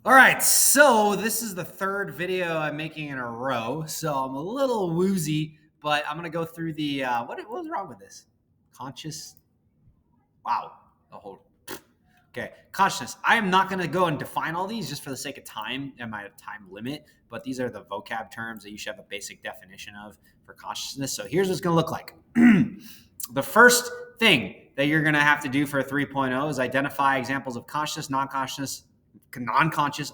All right, so this is the third video I'm making in a row, so I'm a little woozy, but I'm gonna go through the what was wrong with this? Conscious. Wow. The whole. Okay, consciousness. I am not gonna go and define all these just for the sake of time and my time limit, but these are the vocab terms that you should have a basic definition of for consciousness. So here's what it's gonna look like. The first thing that you're gonna have to do for a 3.0 is identify examples of conscious, non-conscious, unconscious,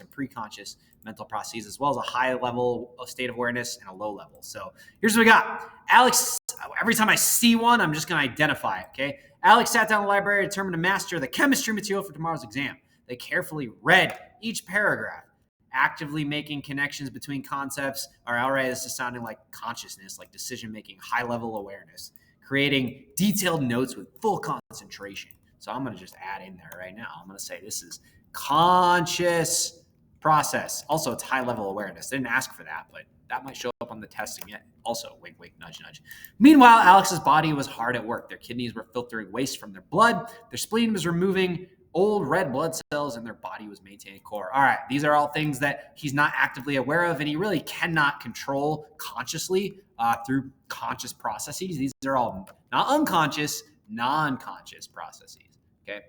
and preconscious mental processes, as well as a high level of state of awareness and a low level. So here's what we got. Alex, every time I see one, I'm just going to identify it, okay? Alex sat down in the library determined to master the chemistry material for tomorrow's exam. They carefully read each paragraph, actively making connections between concepts. All right, this is sounding like consciousness, like decision-making, high-level awareness, creating detailed notes with full concentration. So I'm going to just add in there right now. I'm going to say this is conscious process. Also, it's high level awareness. They didn't ask for that, but that might show up on the testing yet. Also, wink, wink, nudge, nudge. Meanwhile, Alex's body was hard at work. Their kidneys were filtering waste from their blood. Their spleen was removing old red blood cells, and their body was maintaining core. All right, these are all things that he's not actively aware of, and he really cannot control consciously through conscious processes. These are all not unconscious, non-conscious processes. Okay.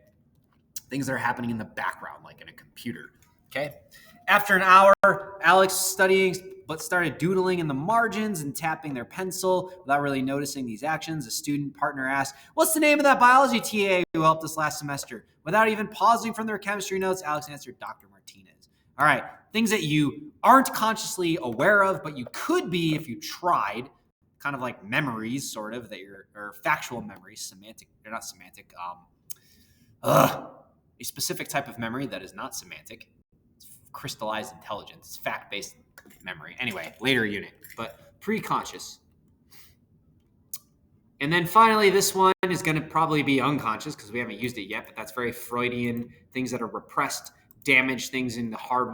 Things that are happening in the background, like in a computer. Okay. After an hour, Alex studying, but started doodling in the margins and tapping their pencil without really noticing these actions. A student partner asked, "What's the name of that biology TA who helped us last semester?" Without even pausing from their chemistry notes, Alex answered, "Dr. Martinez." All right. Things that you aren't consciously aware of, but you could be if you tried. Kind of like memories, sort of, that you're, or factual memories, semantic, they're not semantic. A specific type of memory that is not semantic. It's crystallized intelligence. It's fact-based memory. Anyway, later unit, but pre-conscious. And then finally, this one is going to probably be unconscious because we haven't used it yet, but that's very Freudian. Things that are repressed, damaged things in the hard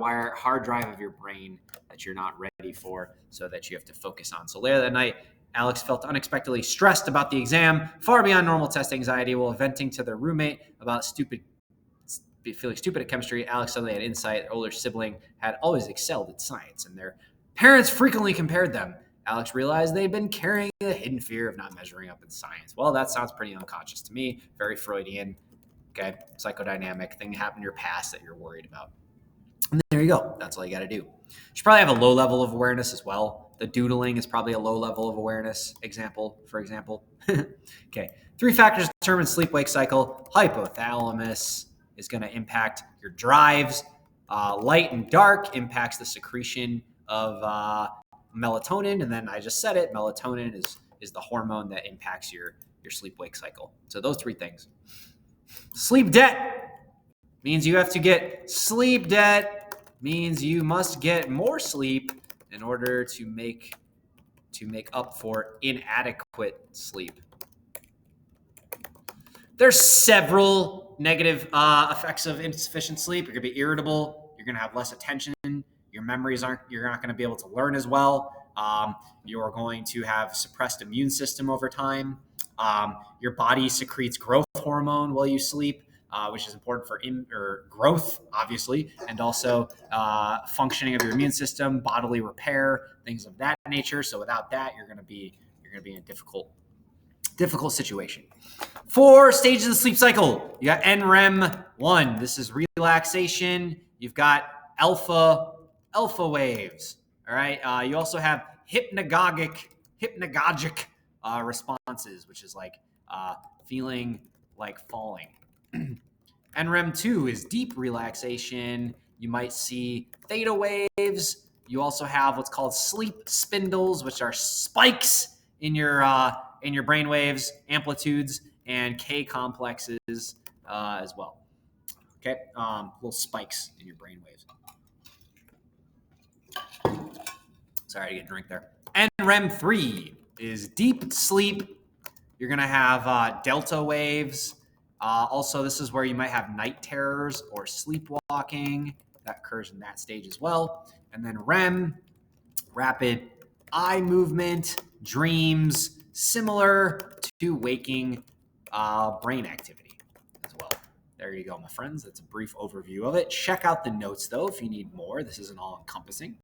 drive of your brain that you're not ready for, so that you have to focus on. So later that night, Alex felt unexpectedly stressed about the exam, far beyond normal test anxiety, while venting to their roommate about feeling stupid at chemistry. Alex suddenly had insight. Their older sibling had always excelled at science, and their parents frequently compared them. Alex realized they'd been carrying a hidden fear of not measuring up in science. Well, that sounds pretty unconscious to me. Very Freudian. Okay, psychodynamic thing that happened in your past that you're worried about. And there you go. That's all you got to do. You should probably have a low level of awareness as well. The doodling is probably a low level of awareness example, for example. Okay, 3 factors determine sleep-wake cycle. Hypothalamus is going to impact your drives. Light and dark impacts the secretion of melatonin. And then I just said it, melatonin is the hormone that impacts your sleep-wake cycle. So those 3 things. Sleep debt means you have to get sleep debt, means you must get more sleep in order to make up for inadequate sleep. There's several negative effects of insufficient sleep. You're going to be irritable. You're going to have less attention. Your memories you're not going to be able to learn as well. You're going to have suppressed immune system over time. Your body secretes growth hormone while you sleep, which is important for growth, obviously, and also functioning of your immune system, bodily repair, things of that nature. So without that, you're going to be in a difficult situation. 4 stages of the sleep cycle. You got NREM 1. This is relaxation. You've got alpha waves. All right. You also have hypnagogic responses, which is like feeling like falling. NREM 2 is deep relaxation. You might see theta waves. You also have what's called sleep spindles, which are spikes in your brain waves, amplitudes, and K complexes as well. Okay, little spikes in your brain waves. Sorry, I get a drink there. NREM 3 is deep sleep. You're going to have delta waves. Also, this is where you might have night terrors or sleepwalking. That occurs in that stage as well. And then REM, rapid eye movement, dreams, similar to waking brain activity as well. There you go, my friends. That's a brief overview of it. Check out the notes, though, if you need more. This isn't all encompassing.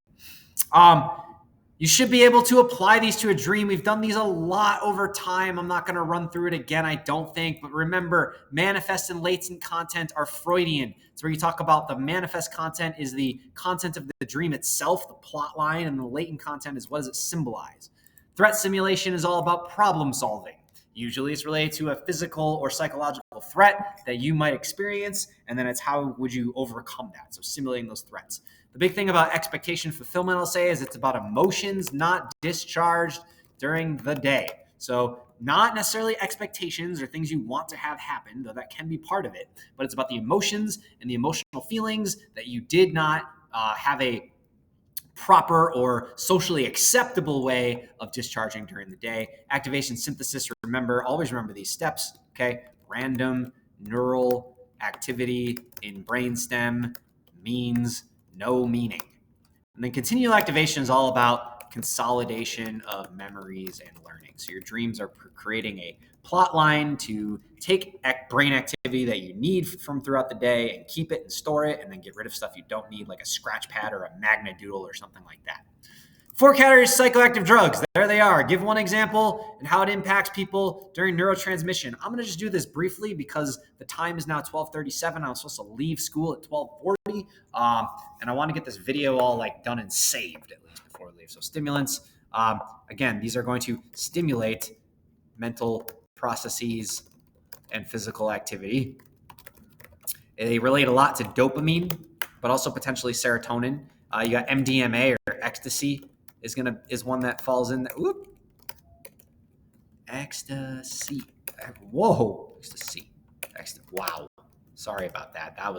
You should be able to apply these to a dream. We've done these a lot over time. I'm not going to run through it again, I don't think. But remember, manifest and latent content are Freudian. It's where you talk about the manifest content is the content of the dream itself, the plot line, and the latent content is what does it symbolize. Threat simulation is all about problem solving. Usually it's related to a physical or psychological threat that you might experience, and then it's how would you overcome that. So simulating those threats. The big thing about expectation fulfillment, I'll say, is it's about emotions not discharged during the day. So not necessarily expectations or things you want to have happen, though that can be part of it, but it's about the emotions and the emotional feelings that you did not have a proper or socially acceptable way of discharging during the day. Activation synthesis, always remember these steps, okay? Random neural activity in brainstem means no meaning. And then continual activation is all about consolidation of memories and learning. So your dreams are creating a plot line to take brain activity that you need from throughout the day and keep it and store it, and then get rid of stuff you don't need, like a scratch pad or a magnet doodle or something like that. 4 categories of psychoactive drugs. There they are. Give one example and how it impacts people during neurotransmission. I'm going to just do this briefly because the time is now 12:37. I was supposed to leave school at 12:40, and I want to get this video all done and saved at least before we leave. So stimulants. Again, these are going to stimulate mental processes and physical activity. They relate a lot to dopamine, but also potentially serotonin. You got MDMA or ecstasy is one that falls in there. Whoop. Ecstasy. Whoa. Ecstasy. Wow. Sorry about that. That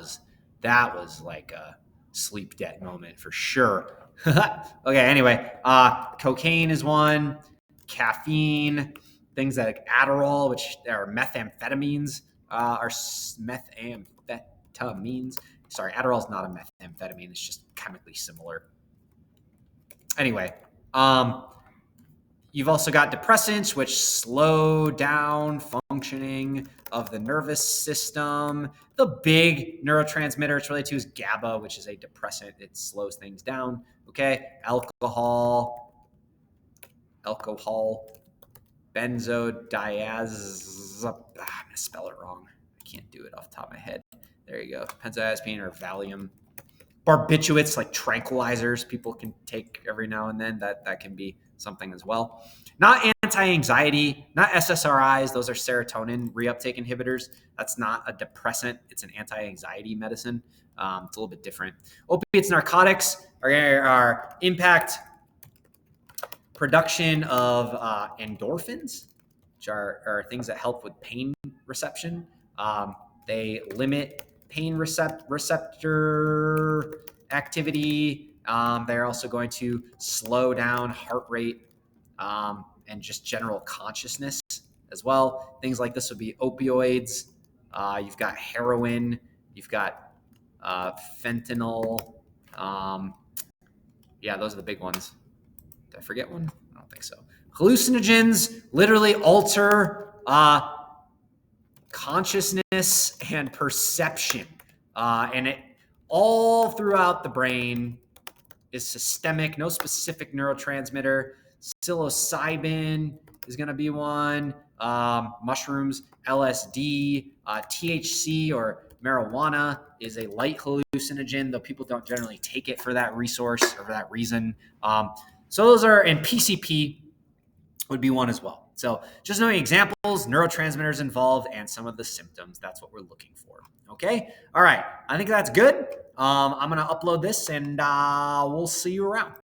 was like a sleep debt moment for sure. Okay, anyway. Cocaine is one. Caffeine. Things like Adderall, which are methamphetamines, are methamphetamines. Sorry, Adderall is not a methamphetamine. It's just chemically similar. Anyway, you've also got depressants, which slow down functioning of the nervous system. The big neurotransmitter it's related to is GABA, which is a depressant. It slows things down. Okay, alcohol, benzodiazepine. I'm gonna spell it wrong. I can't do it off the top of my head. There you go. Benzodiazepine or Valium. Barbiturates, like tranquilizers, people can take every now and then. That can be something as well. Not anti-anxiety, not SSRIs. Those are serotonin reuptake inhibitors. That's not a depressant. It's an anti-anxiety medicine. It's a little bit different. Opiates, narcotics are impact production of endorphins, which are things that help with pain reception. They limit pain receptor activity. They're also going to slow down heart rate and just general consciousness as well. Things like this would be opioids. You've got heroin. You've got fentanyl. Yeah, those are the big ones. Did I forget one? I don't think so. Hallucinogens literally alter consciousness and perception. And it all throughout the brain is systemic, no specific neurotransmitter. Psilocybin is going to be one. Mushrooms, LSD, THC or marijuana is a light hallucinogen, though people don't generally take it for that resource or for that reason. So those are, and PCP would be one as well. So just knowing examples, neurotransmitters involved, and some of the symptoms. That's what we're looking for. Okay? All right. I think that's good. I'm going to upload this, and we'll see you around.